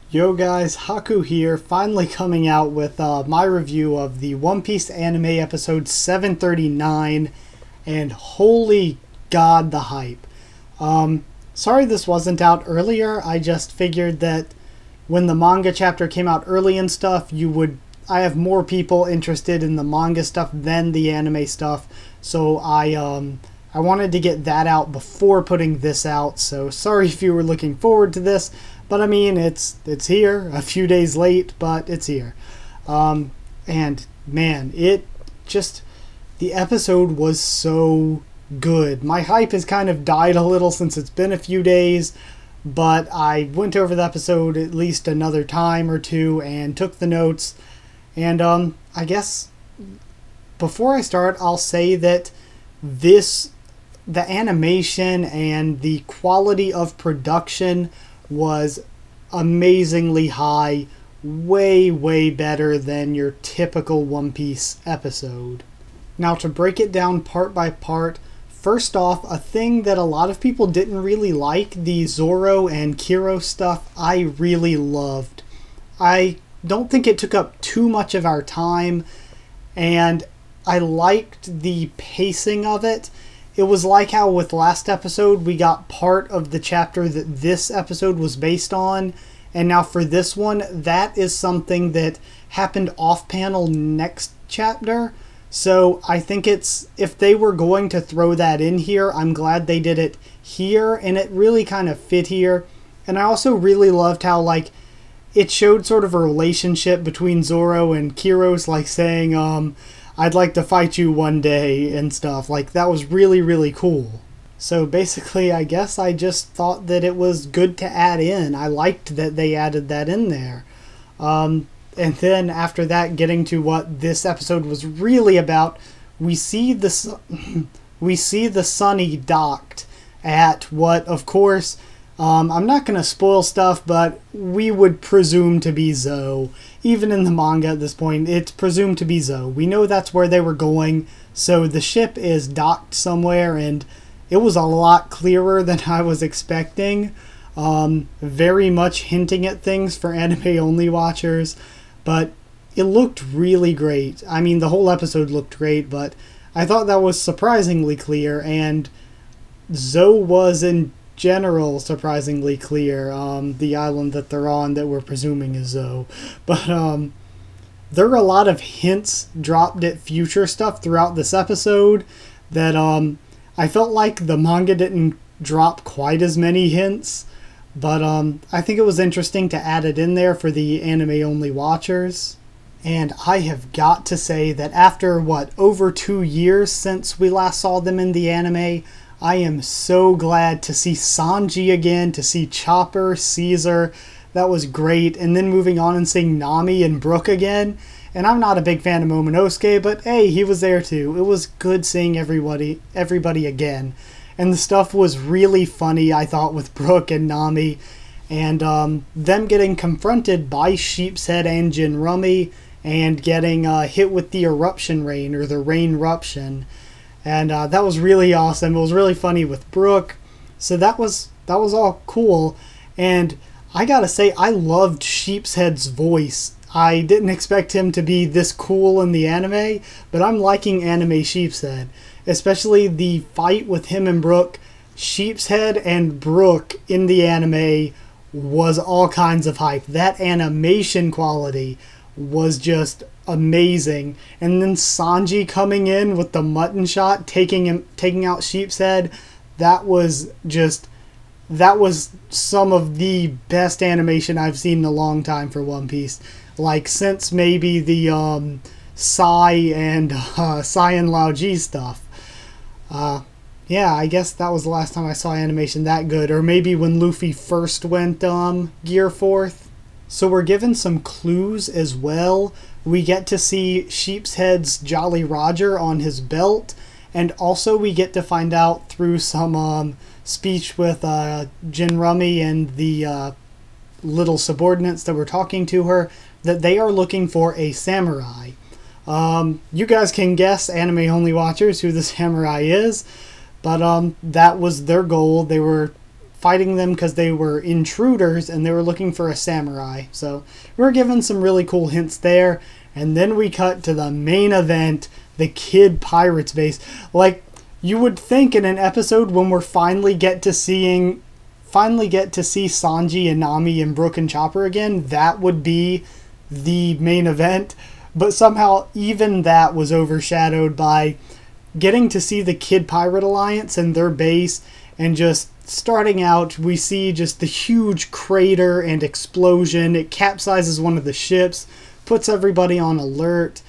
Yo guys, Haku here, finally coming out with my review of the One Piece anime episode 739, and holy god the hype. Sorry this wasn't out earlier, I just figured that when the manga chapter came out early and stuff, I have more people interested in the manga stuff than the anime stuff, so I wanted to get that out before putting this out, so sorry if you were looking forward to this. But I mean, it's here, a few days late, but it's here. And man, the episode was so good. My hype has kind of died a little since it's been a few days, but I went over the episode at least another time or two and took the notes. And I guess before I start, I'll say that the animation and the quality of production was amazingly high, way better than your typical One Piece episode. Now, to break it down part by part, first off, a thing that a lot of people didn't really like, the Zoro and Kiro stuff, I really loved. I don't think it took up too much of our time, and I liked the pacing of it. It was like how with last episode we got part of the chapter that this episode was based on, and now for this one, that is something that happened off panel next chapter. So I think if they were going to throw that in here, I'm glad they did it here, and it really kind of fit here. And I also really loved how it showed sort of a relationship between Zoro and Kiros, saying I'd like to fight you one day and stuff. That was really cool. So basically, I guess I just thought that it was good to add in. I liked that they added that in there. And then after that, getting to what this episode was really about, we see the Sunny docked at what, of course, I'm not going to spoil stuff, but we would presume to be Zou. Even in the manga at this point, it's presumed to be Zou. We know that's where they were going, so the ship is docked somewhere, and it was a lot clearer than I was expecting. Very much hinting at things for anime-only watchers, but it looked really great. I mean, the whole episode looked great, but I thought that was surprisingly clear, and Zou was in general surprisingly clear. The island that they're on that we're presuming is Zou. But there are a lot of hints dropped at future stuff throughout this episode that I felt like the manga didn't drop quite as many hints, but I think it was interesting to add it in there for the anime-only watchers. And I have got to say that after, over 2 years since we last saw them in the anime, I am so glad to see Sanji again, to see Chopper, Caesar. That was great. And then moving on and seeing Nami and Brook again. And I'm not a big fan of Momonosuke, but hey, he was there too. It was good seeing everybody again. And the stuff was really funny, I thought, with Brook and Nami. And them getting confronted by Sheepshead and Jinrumi and getting hit with the eruption rain, or the rain-ruption. And that was really awesome. It was really funny with Brook. So that was all cool. And I gotta say, I loved Sheepshead's voice. I didn't expect him to be this cool in the anime, but I'm liking anime Sheepshead. Especially the fight with him and Brook. Sheepshead and Brook in the anime was all kinds of hype. That animation quality was just amazing. And then Sanji coming in with the mutton shot, taking out Sheepshead, that was some of the best animation I've seen in a long time for One Piece. Since maybe the Sai and Laoji stuff. Yeah, I guess that was the last time I saw animation that good. Or maybe when Luffy first went Gear Forth. So we're given some clues as well. We get to see Sheepshead's Jolly Roger on his belt, and also we get to find out through some speech with Jinrumi and the little subordinates that were talking to her that they are looking for a samurai. You guys can guess, anime-only watchers, who the samurai is, but that was their goal. They were fighting them because they were intruders and they were looking for a samurai. So we're given some really cool hints there. And then we cut to the main event, the Kid Pirates base. Like, you would think in an episode when we're finally get to see Sanji and Nami and Brook and Chopper again, that would be the main event. But somehow even that was overshadowed by getting to see the Kid Pirate Alliance and their base. And just starting out, we see just the huge crater and explosion. It capsizes one of the ships, puts everybody on alert.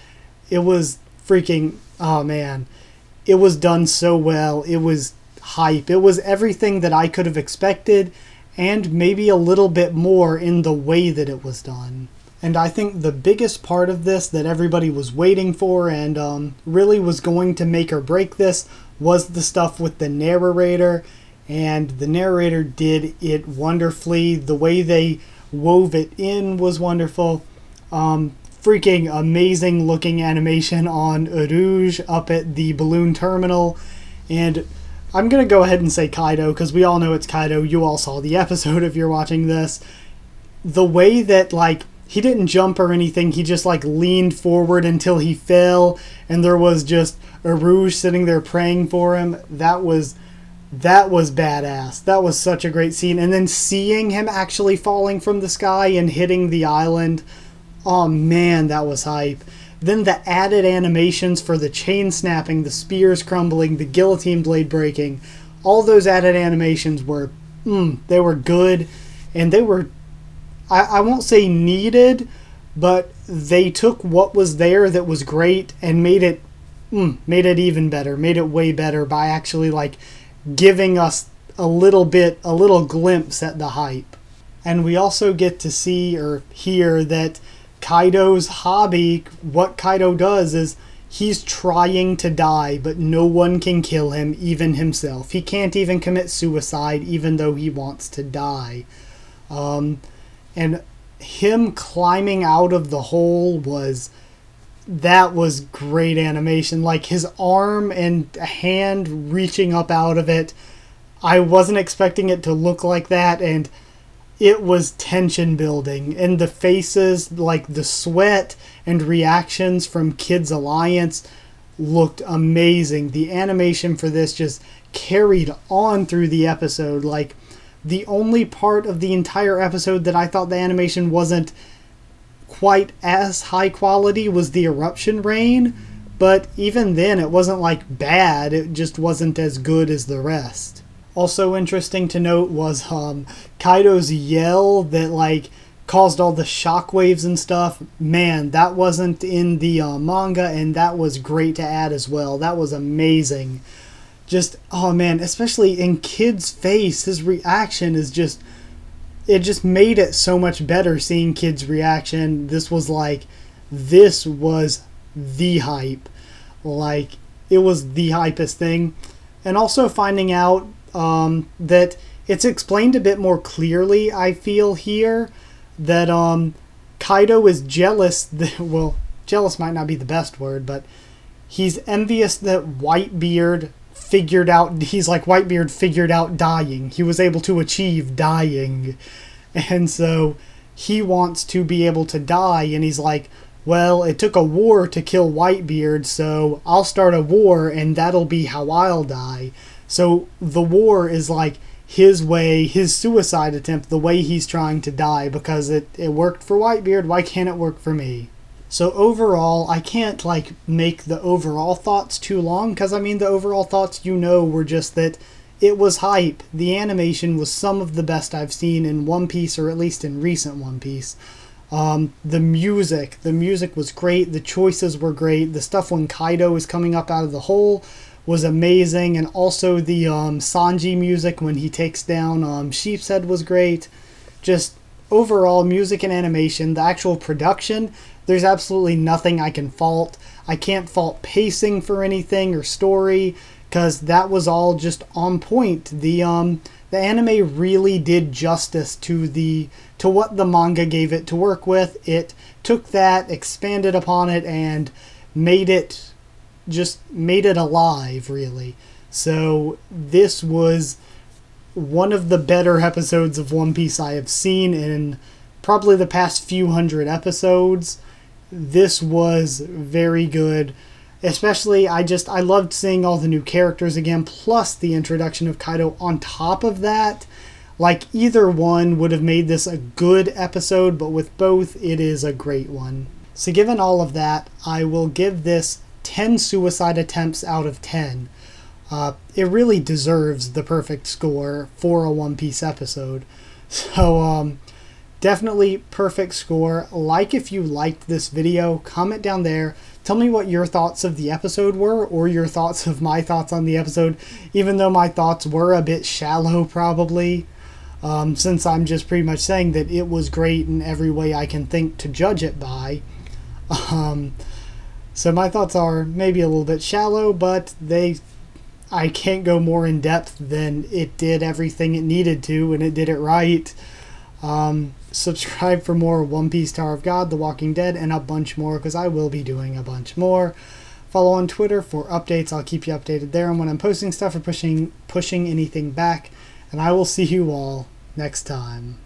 It was freaking, oh man, it was done so well. It was hype. It was everything that I could have expected, and maybe a little bit more in the way that it was done. And I think the biggest part of this that everybody was waiting for and really was going to make or break this was the stuff with the narrator. And the narrator did it wonderfully. The way they wove it in was wonderful. Freaking amazing looking animation on Urouge up at the balloon terminal. And I'm going to go ahead and say Kaido because we all know it's Kaido. You all saw the episode if you're watching this. The way that, like, he didn't jump or anything. He just, like, leaned forward until he fell. And there was just Urouge sitting there praying for him. That was badass. That was such a great scene. And then seeing him actually falling from the sky and hitting the island. Oh man, that was hype. Then the added animations for the chain snapping, the spears crumbling, the guillotine blade breaking. All those added animations were, they were good. And they were, I won't say needed, but they took what was there that was great and made it even better. Made it way better by actually, like, giving us a little glimpse at the hype. And we also get to see or hear that Kaido's hobby, what Kaido does is he's trying to die, but no one can kill him, even himself. He can't even commit suicide, even though he wants to die. And him climbing out of the hole was great animation. Like, his arm and hand reaching up out of it, I wasn't expecting it to look like that, and it was tension building. And the faces, like the sweat and reactions from Kids Alliance looked amazing. The animation for this just carried on through the episode. Like, the only part of the entire episode that I thought the animation wasn't quite as high quality was the eruption rain, but even then it wasn't like bad, it just wasn't as good as the rest. Also interesting to note was Kaido's yell that, like, caused all the shockwaves and stuff. Man, that wasn't in the manga, and that was great to add as well. That was amazing. Just, oh man, especially in Kid's face, his reaction is just, it just made it so much better seeing Kid's reaction. This was the hype. Like, it was the hypest thing. And also finding out that it's explained a bit more clearly, I feel here, that Kaido is jealous that, well, jealous might not be the best word, but he's envious that Whitebeard figured out dying. He was able to achieve dying. And so he wants to be able to die, and he's like, well, it took a war to kill Whitebeard, so I'll start a war and that'll be how I'll die. So the war is like his way, his suicide attempt, the way he's trying to die, because it worked for Whitebeard, why can't it work for me? So overall, I can't, like, make the overall thoughts too long, because, I mean, the overall thoughts, were just that it was hype. The animation was some of the best I've seen in One Piece, or at least in recent One Piece. The music was great, the choices were great, the stuff when Kaido is coming up out of the hole was amazing, and also the Sanji music when he takes down Sheep's Head was great. Just overall music and animation, the actual production, there's absolutely nothing I can fault. I can't fault pacing for anything or story, because that was all just on point. The anime really did justice to what the manga gave it to work with. It took that, expanded upon it, and made it alive, really. So this was one of the better episodes of One Piece I have seen in probably the past few hundred episodes. This was very good. Especially, I loved seeing all the new characters again, plus the introduction of Kaido on top of that. Like, either one would have made this a good episode, but with both, it is a great one. So given all of that, I will give this 10 suicide attempts out of 10. It really deserves the perfect score for a One Piece episode. So, definitely perfect score. Like if you liked this video, comment down there. Tell me what your thoughts of the episode were, or your thoughts of my thoughts on the episode, even though my thoughts were a bit shallow probably. Since I'm just pretty much saying that it was great in every way I can think to judge it by. So my thoughts are maybe a little bit shallow, but I can't go more in depth than it did everything it needed to, and it did it right. Subscribe for more One Piece, Tower of God, The Walking Dead, and a bunch more, because I will be doing a bunch more. Follow on Twitter for updates. I'll keep you updated there on when I'm posting stuff or pushing anything back. And I will see you all next time.